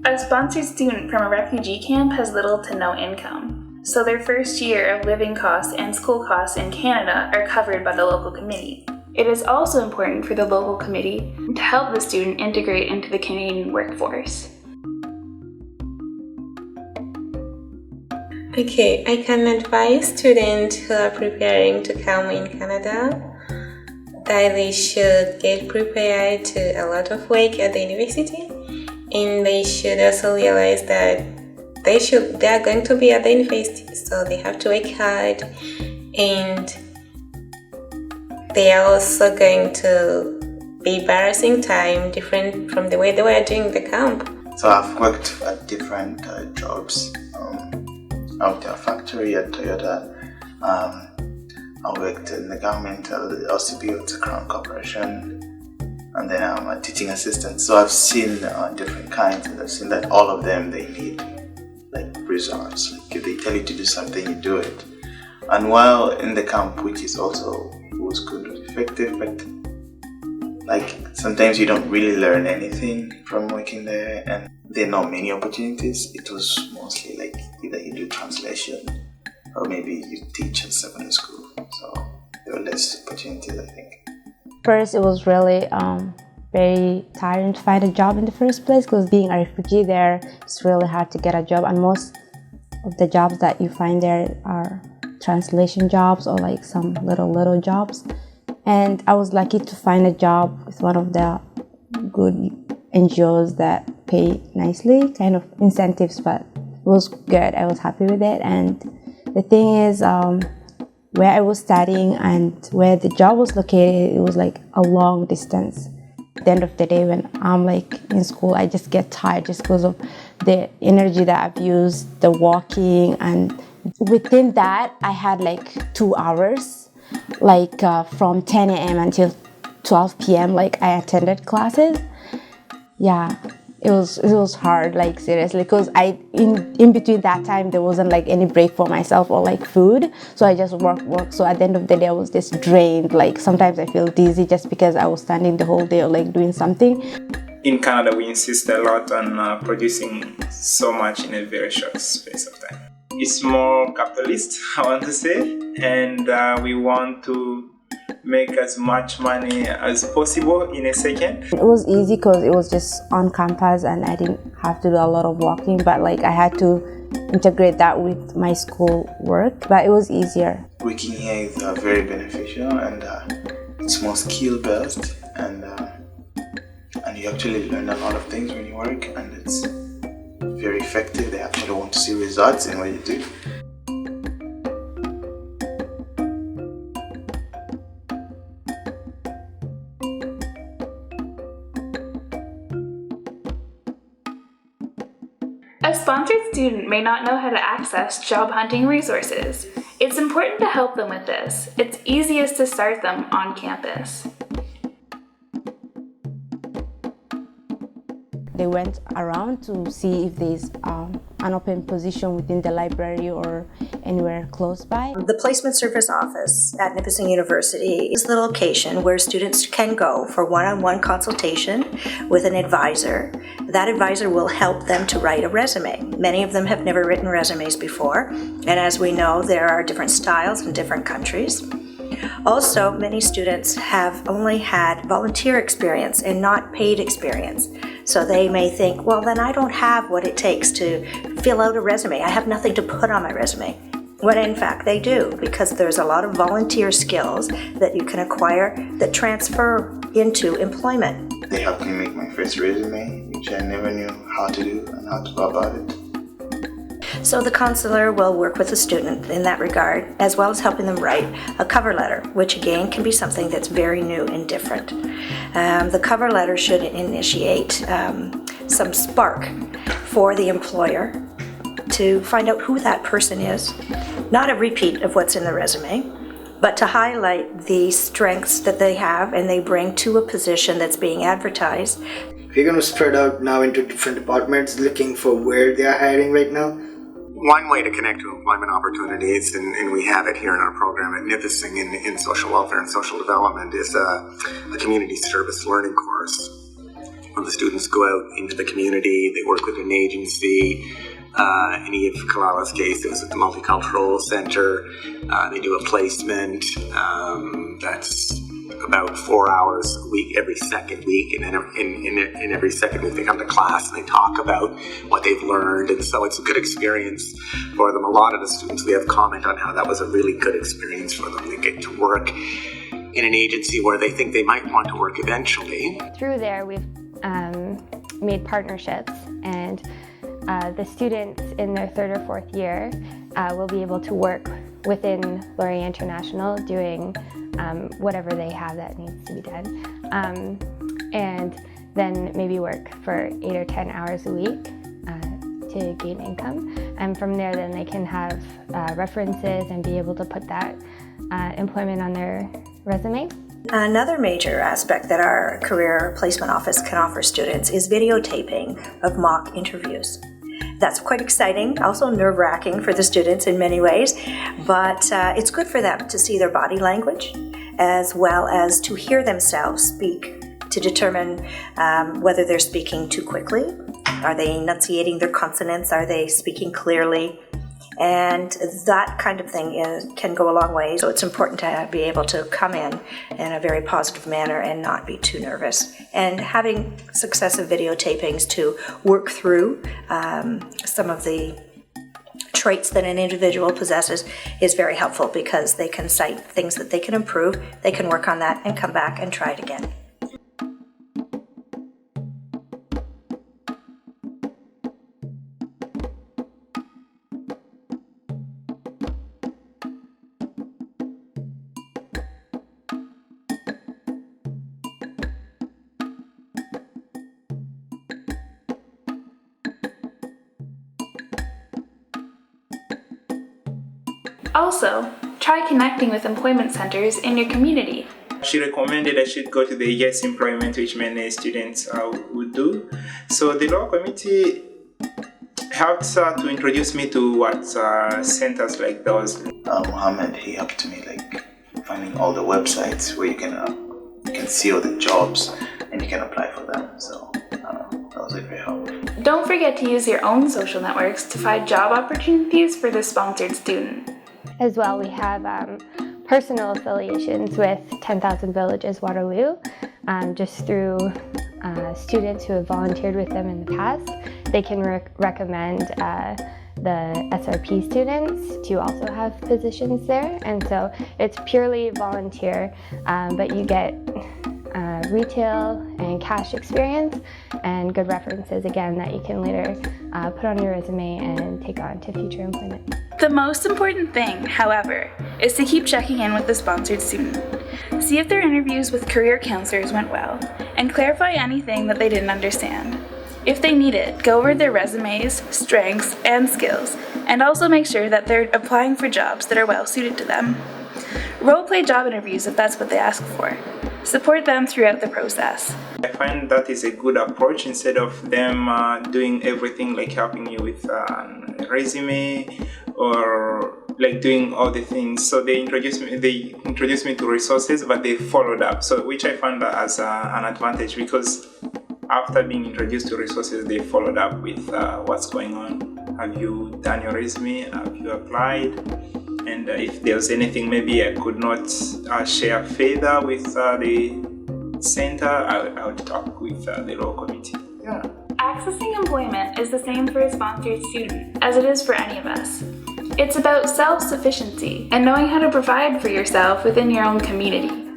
A sponsored student from a refugee camp has little to no income, so their first year of living costs and school costs in Canada are covered by the local committee. It is also important for the local committee to help the student integrate into the Canadian workforce. Okay, I can advise students who are preparing to come in Canada that they should get prepared to a lot of work at the university, and they should also realize that they are going to be at the university, so they have to work hard, and they are also going to be embarrassing time different from the way they were doing the camp. So I've worked at different jobs. Out at a factory at Toyota. I worked in the government, also built a Crown Corporation, and then I'm a teaching assistant. So I've seen different kinds, and I've seen that all of them, they need like results. Like if they tell you to do something, you do it. And while in the camp, which is also was good, was effective, but like sometimes you don't really learn anything from working there, and there are not many opportunities. It was mostly like either you do translation or maybe you teach in secondary school. So there were less opportunities, I think. First, it was really very tiring to find a job in the first place, because being a refugee there, it's really hard to get a job, and most of the jobs that you find there are translation jobs or like some little jobs. And I was lucky to find a job with one of the good NGOs that pay nicely, kind of incentives, but it was good. I was happy with it. And the thing is, where I was studying and where the job was located, it was like a long distance. At the end of the day, when I'm like in school, I just get tired just because of the energy that I've used, the walking, and within that, I had like 2 hours, like from 10 a.m. until 12 p.m. Like I attended classes. Yeah, it was hard, like seriously, because in between that time there wasn't like any break for myself or like food, so I just work. So at the end of the day I was just drained. Like sometimes I feel dizzy just because I was standing the whole day or like doing something. In Canada, we insist a lot on producing so much in a very short space of time. It's more capitalist, I want to say, and we want to make as much money as possible in a second. It was easy because it was just on campus and I didn't have to do a lot of walking, but like I had to integrate that with my school work, but it was easier. Working here is very beneficial, and it's more skill based, and you actually learn a lot of things when you work, and it's very effective. They actually want to see results in what you do. A sponsored student may not know how to access job hunting resources. It's important to help them with this. It's easiest to start them on campus. They went around to see if there's an open position within the library or anywhere close by. The Placement Service Office at Nipissing University is the location where students can go for one-on-one consultation with an advisor. That advisor will help them to write a resume. Many of them have never written resumes before, and as we know, there are different styles in different countries. Also, many students have only had volunteer experience and not paid experience. So they may think, well, then I don't have what it takes to fill out a resume. I have nothing to put on my resume. When in fact they do, because there's a lot of volunteer skills that you can acquire that transfer into employment. They helped me make my first resume, which I never knew how to do and how to go about it. So the counselor will work with the student in that regard, as well as helping them write a cover letter, which again can be something that's very new and different. The cover letter should initiate some spark for the employer to find out who that person is. Not a repeat of what's in the resume, but to highlight the strengths that they have and they bring to a position that's being advertised. We're going to spread out now into different departments looking for where they are hiring right now. One way to connect to employment opportunities, and we have it here in our program at Nipissing in social welfare and social development, is a community service learning course. when the students go out into the community, they work with an agency. In Eve Kalala's case, it was at the Multicultural Center. They do a placement that's about 4 hours a week, every second week, and then in every second week they come to class and they talk about what they've learned, and so it's a good experience for them. A lot of the students, we have comment on how that was a really good experience for them. They get to work in an agency where they think they might want to work eventually. Through there, we've made partnerships, and the students in their 3rd or 4th year will be able to work within Laurier International doing whatever they have that needs to be done, and then maybe work for 8 or 10 hours a week to gain income, and from there then they can have references and be able to put that employment on their resume. Another major aspect that our career placement office can offer students is videotaping of mock interviews. That's quite exciting, also nerve-wracking for the students in many ways, but it's good for them to see their body language as well as to hear themselves speak to determine whether they're speaking too quickly. Are they enunciating their consonants? Are they speaking clearly? And that kind of thing can go a long way. So it's important to be able to come in a very positive manner and not be too nervous. And having successive videotapings to work through some of the traits that an individual possesses is very helpful, because they can cite things that they can improve, they can work on that and come back and try it again. Also, try connecting with employment centers in your community. She recommended I should go to the Yes Employment, which many students would do. So the law committee helped to introduce me to what centers like those. Mohammed, he helped me like finding all the websites where you can see all the jobs and you can apply for them. So that was a great help. Don't forget to use your own social networks to find job opportunities for the sponsored student. As well, we have personal affiliations with 10,000 Villages Waterloo, just through students who have volunteered with them in the past. They can recommend the SRP students to also have positions there, and so it's purely volunteer, but you get retail and cash experience and good references again that you can later put on your resume and take on to future employment. The most important thing, however, is to keep checking in with the sponsored student. See if their interviews with career counselors went well, and clarify anything that they didn't understand. If they need it, go over their resumes, strengths, and skills, and also make sure that they're applying for jobs that are well suited to them. Role-play job interviews if that's what they ask for. Support them throughout the process. I find that is a good approach, instead of them doing everything, like helping you with a resume or like doing all the things. So they introduced me to resources, but they followed up. So which I found as an advantage, because after being introduced to resources, they followed up with what's going on. Have you done your resume? Have you applied? And if there was anything maybe I could not share further with the center, I would talk with the law committee. Yeah. Accessing employment is the same for a sponsored student as it is for any of us. It's about self-sufficiency and knowing how to provide for yourself within your own community.